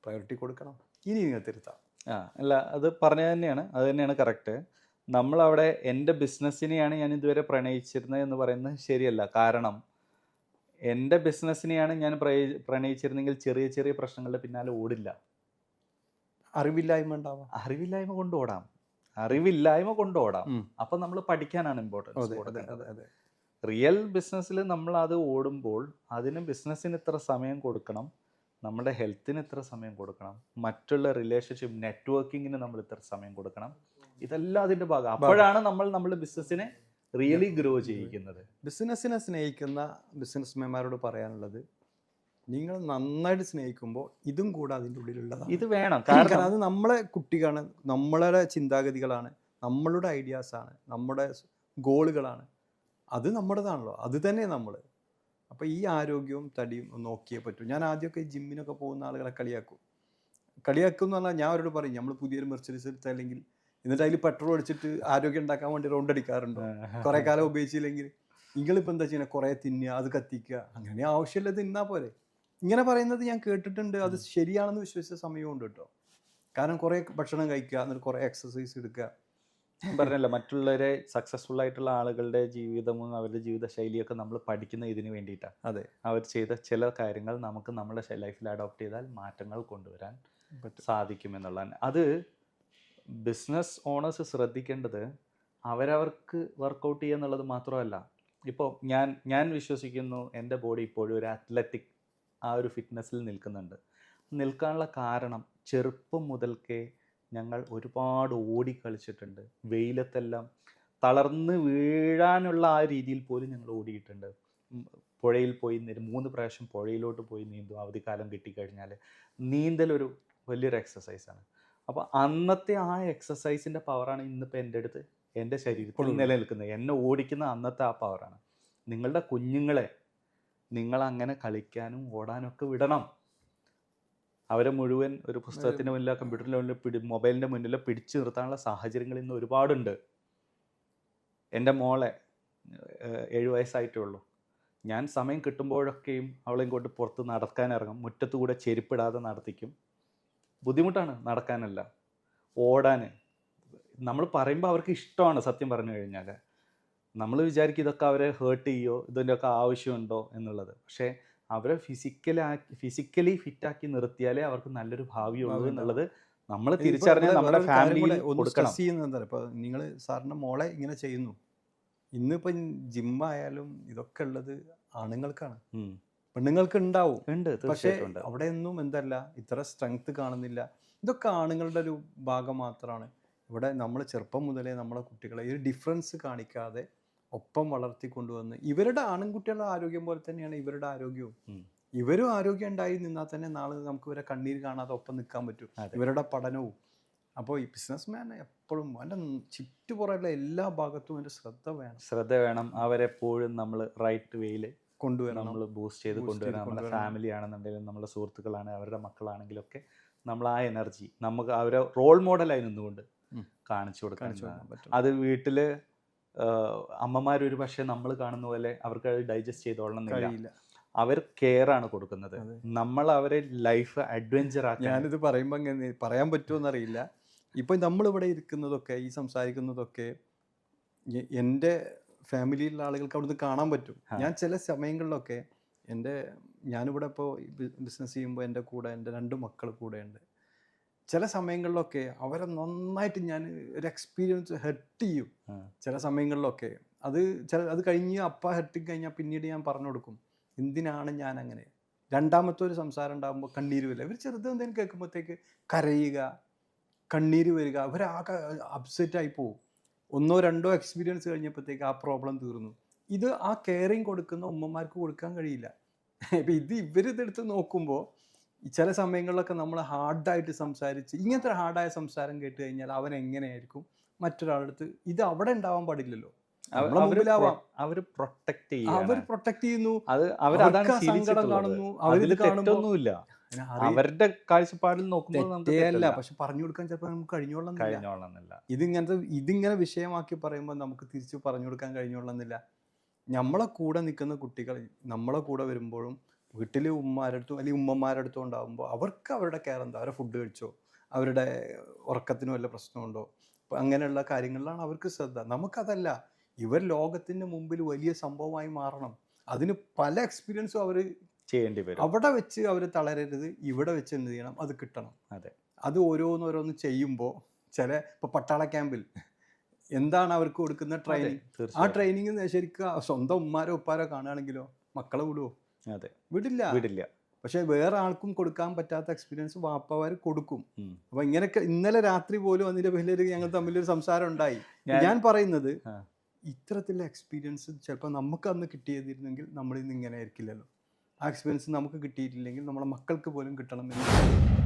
Priority കൊടുക്കണം. ഇനി നിങ്ങൾ തിരുത്താം. അല്ല അത് പറഞ്ഞത് തന്നെയാണ്, അത് തന്നെയാണ് കറക്റ്റ്. നമ്മളവിടെ എൻ്റെ ബിസിനസ്സിനെയാണ് ഞാൻ ഇതുവരെ പ്രണയിച്ചിരുന്നത് എന്ന് പറയുന്നത് ശരിയല്ല. കാരണം എൻ്റെ ബിസിനസ്സിനെയാണ് ഞാൻ പ്രണയിച്ചിരുന്നെങ്കിൽ ചെറിയ ചെറിയ പ്രശ്നങ്ങളുടെ പിന്നാലെ ഓടില്ല. അറിവില്ലായ്മ ഉണ്ടാവാം. അറിവില്ലായ്മ കൊണ്ട് ഓടാം, അറിവില്ലായ്മ കൊണ്ട് ഓടാം. അപ്പം നമ്മൾ പഠിക്കാനാണ് ഇമ്പോർട്ടൻസ് കൊടുക്കുന്നത്. റിയൽ ബിസിനസ്സിൽ നമ്മൾ അത് ഓടുമ്പോൾ അതിന് ബിസിനസ്സിന് ഇത്ര സമയം കൊടുക്കണം, നമ്മുടെ ഹെൽത്തിന് ഇത്ര സമയം കൊടുക്കണം, മറ്റുള്ള റിലേഷൻഷിപ്പ് നെറ്റ്വർക്കിങ്ങിന് നമ്മൾ ഇത്ര സമയം കൊടുക്കണം. ഇതെല്ലാം അതിൻ്റെ ഭാഗം. അപ്പോഴാണ് നമ്മൾ ബിസിനസ്സിനെ റിയലി ഗ്രോ ചെയ്യിക്കുന്നത്. ബിസിനസ്സിനെ സ്നേഹിക്കുന്ന ബിസിനസ്മാൻമാരോട് പറയാനുള്ളത്, നിങ്ങൾ നന്നായിട്ട് സ്നേഹിക്കുമ്പോൾ ഇതും കൂടെ അതിൻ്റെ ഉള്ളിലുള്ളതാണ്. ഇത് വേണം. കാരണം അത് നമ്മളെ കുട്ടികളാണ്, നമ്മളുടെ ചിന്താഗതികളാണ്, നമ്മളുടെ ഐഡിയാസാണ്, നമ്മുടെ ഗോളുകളാണ്. അത് നമ്മുടേതാണല്ലോ, അത് തന്നെ നമ്മൾ. അപ്പോൾ ഈ ആരോഗ്യവും തടിയും നോക്കിയേ പറ്റൂ. ഞാൻ ആദ്യമൊക്കെ ജിമ്മിനൊക്കെ പോകുന്ന ആളുകളെ കളിയാക്കും എന്ന് പറഞ്ഞാൽ ഞാൻ അവരോട് പറയും, നമ്മൾ പുതിയൊരു മെർച്ചഡീസ് എടുത്താൽ അല്ലെങ്കിൽ എന്നിട്ട് അതിൽ പെട്രോൾ അടിച്ചിട്ട് ആരോഗ്യം ഉണ്ടാക്കാൻ വേണ്ടി റൗണ്ട് അടിക്കാറുണ്ടോ? കുറേ കാലം ഉപയോഗിച്ചില്ലെങ്കിൽ നിങ്ങളിപ്പോൾ എന്താ ചെയ്യുന്നത്? കുറേ തിന്നുക, അത് കത്തിക്കുക, അങ്ങനെ ആവശ്യമില്ല, തിന്നാൽ പോരെ. ഇങ്ങനെ പറയുന്നത് ഞാൻ കേട്ടിട്ടുണ്ട്. അത് ശരിയാണെന്ന് വിശ്വസിച്ച സമയമുണ്ട് കേട്ടോ. കാരണം കുറേ ഭക്ഷണം കഴിക്കുക, എന്നിട്ട് കുറേ എക്സസൈസ് എടുക്കുക. പറഞ്ഞല്ലോ, മറ്റുള്ളവരെ സക്സസ്ഫുൾ ആയിട്ടുള്ള ആളുകളുടെ ജീവിതവും അവരുടെ ജീവിത ശൈലിയൊക്കെ നമ്മൾ പഠിക്കുന്ന ഇതിന് വേണ്ടിയിട്ടാണ്. അതെ, അവർ ചെയ്ത ചില കാര്യങ്ങൾ നമുക്ക് നമ്മുടെ ലൈഫിൽ അഡോപ്റ്റ് ചെയ്താൽ മാറ്റങ്ങൾ കൊണ്ടുവരാൻ സാധിക്കുമെന്നുള്ളതാണ്. അത് ബിസിനസ് ഓണേഴ്സ് ശ്രദ്ധിക്കേണ്ടത് അവരവർക്ക് വർക്കൗട്ട് ചെയ്യുക എന്നുള്ളത് മാത്രമല്ല. ഇപ്പോൾ ഞാൻ വിശ്വസിക്കുന്നു എൻ്റെ ബോഡി ഇപ്പോഴും ഒരു അത്ലറ്റിക് ആ ഒരു ഫിറ്റ്നസ്സിൽ നിൽക്കുന്നുണ്ട്. നിൽക്കാനുള്ള കാരണം ചെറുപ്പം മുതൽക്കേ ഞങ്ങൾ ഒരുപാട് ഓടിക്കളിച്ചിട്ടുണ്ട്. വെയിലത്തെല്ലാം തളർന്ന് വീഴാനുള്ള ആ രീതിയിൽ പോലും ഞങ്ങൾ ഓടിയിട്ടുണ്ട്. പുഴയിൽ പോയി 3 പ്രാവശ്യം പുഴയിലോട്ട് പോയി നീന്തും. അവധിക്കാലം കിട്ടിക്കഴിഞ്ഞാൽ നീന്തലൊരു വലിയൊരു എക്സസൈസാണ്. അപ്പോൾ അന്നത്തെ ആ എക്സസൈസിൻ്റെ പവറാണ് ഇന്നിപ്പോൾ എൻ്റെ ശരീരത്തിൽ നിലനിൽക്കുന്നത്. എന്നെ ഓടിക്കുന്ന അന്നത്തെ ആ പവറാണ്. നിങ്ങളുടെ കുഞ്ഞുങ്ങളെ നിങ്ങളങ്ങനെ കളിക്കാനും ഓടാനും ഒക്കെ വിടണം. അവരെ മുഴുവൻ ഒരു പുസ്തകത്തിന് മുന്നിലോ കമ്പ്യൂട്ടറിൻ്റെ മുന്നിലോ മൊബൈലിൻ്റെ മുന്നിലോ പിടിച്ചു നിർത്താനുള്ള സാഹചര്യങ്ങൾ ഇന്ന് ഒരുപാടുണ്ട്. എൻ്റെ മോളെ 7 വയസ്സായിട്ടേ ഉള്ളൂ. ഞാൻ സമയം കിട്ടുമ്പോഴൊക്കെയും അവളെയും കൊണ്ട് പുറത്ത് നടക്കാനിറങ്ങും. മുറ്റത്തുകൂടെ ചെരുപ്പിടാതെ നടത്തിക്കും. ബുദ്ധിമുട്ടാണ് നടക്കാനല്ല, ഓടാൻ. നമ്മൾ പറയുമ്പോൾ അവർക്ക് ഇഷ്ടമാണ്. സത്യം പറഞ്ഞു കഴിഞ്ഞാൽ നമ്മൾ വിചാരിക്കും ഇതൊക്കെ അവരെ ഹേർട്ട് ചെയ്യോ, ഇതിൻ്റെയൊക്കെ ആവശ്യമുണ്ടോ എന്നുള്ളത്. പക്ഷേ അവരെ ഫിസിക്കലി ഫിറ്റാക്കി നിർത്തിയാലേ അവർക്ക് നല്ലൊരു ഭാവിയുള്ളൂ എന്നുള്ളത് നമ്മൾ തിരിച്ചറിഞ്ഞാൽ നമ്മുടെ ഫാമിലി കൊടുക്കണം. ഇപ്പോൾ നിങ്ങൾ സാറിൻ്റെ മോളെ ഇങ്ങനെ ചെയ്യുന്നു, ഇന്നിപ്പം ജിമ്മായാലും ഇതൊക്കെ ഉള്ളത് ആണുങ്ങൾക്കാണ്. പെണ്ണുങ്ങൾക്ക് ഉണ്ടാവും, പക്ഷേ അവിടെ ഒന്നും എന്തല്ല ഇത്ര സ്ട്രെങ്ത് കാണുന്നില്ല. ഇതൊക്കെ ആണുങ്ങളുടെ ഒരു ഭാഗം മാത്രമാണ്. ഇവിടെ നമ്മൾ ചെറുപ്പം മുതലേ നമ്മളെ കുട്ടികളെ ഈ ഡിഫറൻസ് കാണിക്കാതെ ഒപ്പം വളർത്തിക്കൊണ്ടുവന്ന് ഇവരുടെ ആൺകുട്ടികളുടെ ആരോഗ്യം പോലെ തന്നെയാണ് ഇവരുടെ ആരോഗ്യവും. ഇവരും ആരോഗ്യം ഉണ്ടായി നിന്നാൽ തന്നെ നാളെ നമുക്ക് ഇവരെ കണ്ണീര് കാണാതെ ഒപ്പം നിൽക്കാൻ പറ്റും, ഇവരുടെ പഠനവും. അപ്പോൾ ഈ ബിസിനസ്മാൻ എപ്പോഴും അവൻ്റെ ചുറ്റുപുറമുള്ള എല്ലാ ഭാഗത്തും അതിൻ്റെ ശ്രദ്ധ വേണം. അവരെപ്പോഴും നമ്മൾ റൈറ്റ് വേയിൽ കൊണ്ടുവരണം, നമ്മൾ ബൂസ്റ്റ് ചെയ്ത് കൊണ്ടുവരണം. നമ്മുടെ ഫാമിലി ആണെന്നുണ്ടെങ്കിലും നമ്മുടെ സുഹൃത്തുക്കളാണ്, അവരുടെ മക്കളാണെങ്കിലൊക്കെ നമ്മൾ ആ എനർജി നമുക്ക് അവരെ റോൾ മോഡലായി നിന്നുകൊണ്ട് കാണിച്ചു കൊടുക്കാൻ പറ്റും. അത് വീട്ടിൽ അമ്മമാരൊരു പക്ഷേ നമ്മൾ കാണുന്ന പോലെ അവർക്ക് അത് ഡൈജസ്റ്റ് ചെയ്തോളണം എന്നില്ല. അവർ കെയർ ആണ് കൊടുക്കുന്നത്. നമ്മൾ അവരെ ലൈഫ് അഡ്വഞ്ചർ ആക്കി. ഞാനിത് പറയുമ്പോൾ അങ്ങനെ പറയാൻ പറ്റുമോയെന്നറിയില്ല. ഇപ്പം നമ്മളിവിടെ ഇരിക്കുന്നതൊക്കെ ഈ സംസാരിക്കുന്നതൊക്കെ എൻ്റെ ഫാമിലിയിലുള്ള ആളുകൾക്ക് അവിടുന്ന് കാണാൻ പറ്റും. ഞാൻ ചില സമയങ്ങളിലൊക്കെ ഞാനിവിടെ ഇപ്പോൾ ബിസിനസ് ചെയ്യുമ്പോൾ എൻ്റെ കൂടെ എൻ്റെ 2 മക്കൾ കൂടെ ഉണ്ട്. ചില സമയങ്ങളിലൊക്കെ അവരെ നന്നായിട്ട് ഞാൻ ഒരു എക്സ്പീരിയൻസ് ഹെർട്ട് ചെയ്യും. ചില സമയങ്ങളിലൊക്കെ അത് കഴിഞ്ഞ് ഹെർട്ടിങ് കഴിഞ്ഞാൽ പിന്നീട് ഞാൻ പറഞ്ഞു കൊടുക്കും എന്തിനാണ് ഞാൻ അങ്ങനെ. രണ്ടാമത്തെ ഒരു സംസാരം ഉണ്ടാകുമ്പോൾ കണ്ണീര് വരില്ല. ഇവർ ചെറുത് എന്തെങ്കിലും കേൾക്കുമ്പോഴത്തേക്ക് കരയുക, കണ്ണീര് വരിക, അവരാകെ അപ്സെറ്റായി പോകും. 1 or 2 എക്സ്പീരിയൻസ് കഴിഞ്ഞപ്പോഴത്തേക്ക് ആ പ്രോബ്ലം തീർന്നു. ഇത് ആ കെയറിങ് കൊടുക്കുന്ന ഉമ്മമാർക്ക് കൊടുക്കാൻ കഴിയില്ല. ഇപ്പം ഇവരിതെടുത്ത് നോക്കുമ്പോൾ ചില സമയങ്ങളിലൊക്കെ നമ്മൾ ഹാർഡായിട്ട് സംസാരിച്ച് ഇങ്ങനത്തെ ഹാർഡായ സംസാരം കേട്ട് കഴിഞ്ഞാൽ അവൻ എങ്ങനെയായിരിക്കും മറ്റൊരാളുടെ അടുത്ത്. ഇത് അവിടെ ഉണ്ടാവാൻ പാടില്ലല്ലോ. അവർ പ്രൊട്ടക്ട് ചെയ്യുന്നു, സങ്കടം കാണുന്നു, അവരിത് കാണുന്നില്ല. അവരുടെ കാഴ്ചപ്പാടിൽ നോക്കുമ്പോൾ പക്ഷെ പറഞ്ഞു കൊടുക്കാൻ ചിലപ്പോൾ നമുക്ക് കഴിഞ്ഞോളന്നില്ല. ഇതിങ്ങനെ വിഷയമാക്കി പറയുമ്പോൾ നമുക്ക് തിരിച്ചു പറഞ്ഞു കൊടുക്കാൻ കഴിഞ്ഞോളന്നില്ല. നമ്മളെ കൂടെ നിൽക്കുന്ന കുട്ടികൾ നമ്മളെ കൂടെ വരുമ്പോഴും വീട്ടിൽ ഉമ്മാരടുത്തും അല്ലെങ്കിൽ ഉമ്മമാരുടെ അടുത്തും ഉണ്ടാകുമ്പോൾ അവർക്ക് അവരുടെ കെയർ എന്താ, അവരുടെ ഫുഡ് കഴിച്ചോ, അവരുടെ ഉറക്കത്തിന് വല്ല പ്രശ്നമുണ്ടോ, അപ്പം അങ്ങനെയുള്ള കാര്യങ്ങളിലാണ് അവർക്ക് ശ്രദ്ധ. നമുക്കതല്ല, ഇവർ ലോകത്തിൻ്റെ മുമ്പിൽ വലിയ സംഭവമായി മാറണം. അതിന് പല എക്സ്പീരിയൻസും അവർ ചെയ്യേണ്ടി വരും. അവിടെ വെച്ച് അവർ തളരരുത്, ഇവിടെ വെച്ച് എന്ത് ചെയ്യണം, അത് കിട്ടണം. അതെ. അത് ഓരോന്നോരോന്ന് ചെയ്യുമ്പോൾ ഇപ്പോൾ പട്ടാള ക്യാമ്പിൽ എന്താണ് അവർക്ക് കൊടുക്കുന്ന ട്രെയിനിങ്, ആ ട്രെയിനിങ് ശരിക്കും സ്വന്തം ഉമ്മാരോ ഉപ്പാരോ കാണുകയാണെങ്കിലോ മക്കളെ വിടുവോ? അതെ, വിടില്ല. പക്ഷെ വേറെ ആൾക്കും കൊടുക്കാൻ പറ്റാത്ത എക്സ്പീരിയൻസ് വാപ്പമാർ കൊടുക്കും. അപ്പൊ ഇങ്ങനെയൊക്കെ ഇന്നലെ രാത്രി പോലും അതിന്റെ പേരിൽ ഞങ്ങൾ തമ്മിലൊരു സംസാരം ഉണ്ടായി. ഞാൻ പറയുന്നത് ഇത്തരത്തിലുള്ള എക്സ്പീരിയൻസ് ചിലപ്പോൾ നമുക്ക് അന്ന് കിട്ടിയതിരുന്നെങ്കിൽ നമ്മൾ ഇന്ന് ഇങ്ങനെ ആയിരിക്കില്ലല്ലോ. ആ എക്സ്പീരിയൻസ് നമുക്ക് കിട്ടിയിട്ടില്ലെങ്കിൽ നമ്മളെ മക്കൾക്ക് പോലും കിട്ടണം എന്ന്